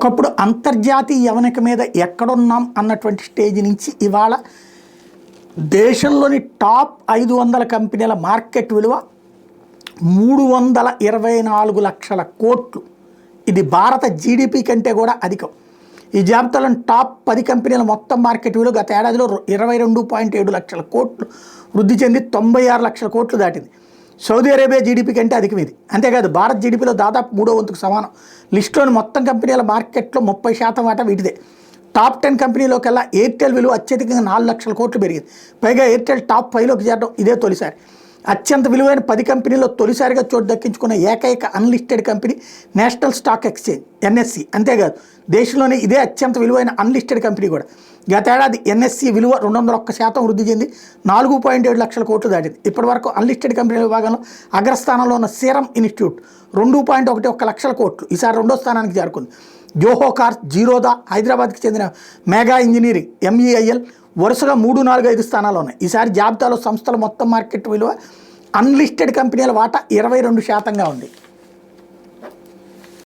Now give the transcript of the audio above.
ఒకప్పుడు అంతర్జాతీయ యవనిక మీద ఎక్కడున్నాం అన్నటువంటి స్టేజ్ నుంచి ఇవాళ దేశంలోని టాప్ 500 కంపెనీల మార్కెట్ విలువ 324 లక్షల కోట్లు. ఇది భారత జీడిపి కంటే కూడా అధికం. ఈ జాబితాలోని టాప్ 10 కంపెనీల మొత్తం మార్కెట్ విలువ గత ఏడాదిలో 22.7 లక్షల కోట్లు వృద్ధి చెంది 96 లక్షల కోట్లు దాటింది. సౌదీ అరేబియా జీడిపి కంటే అధికం ఇది. అంతేకాదు భారత్ జీడిపిలో దాదాపు 3వ వంతుకు సమానం. లిస్టులోని మొత్తం కంపెనీల మార్కెట్లో 30% వాటా వీటిదే. టాప్ 10 కంపెనీలోకెల్లా ఎయిర్టెల్ విలువ అత్యధికంగా 4 లక్షల కోట్లు పెరిగింది. పైగా ఎయిర్టెల్ టాప్ 5లోకి చేరడం ఇదే తొలిసారి. అత్యంత విలువైన 10 కంపెనీల్లో తొలిసారిగా చోటు దక్కించుకున్న ఏకైక unlisted company national stock exchange NSE. అంతేకాదు దేశంలోనే ఇదే అత్యంత విలువైన అన్లిస్టెడ్ కంపెనీ కూడా. గతేడాది ఎన్ఎస్సి విలువ 201% వృద్ధి చెంది 4.7 లక్షల కోట్లు దాటింది. ఇప్పటి వరకు అన్లిస్టెడ్ కంపెనీల విభాగంలో అగ్రస్థానంలో ఉన్న సీరం ఇన్స్టిట్యూట్ 2.11 లక్షల కోట్లు ఈసారి 2వ స్థానానికి చేరుకుంది. జోహో కార్స్, జీరోదా, హైదరాబాద్కి చెందిన మెగా ఇంజనీరింగ్, ఎంఈఐఎల్ వరుసగా 3, 4, 5 స్థానాలు ఉన్నాయి. ఈసారి జాబితాలో సంస్థల మొత్తం మార్కెట్ విలువ అన్లిస్టెడ్ కంపెనీల వాటా 22%గా ఉంది.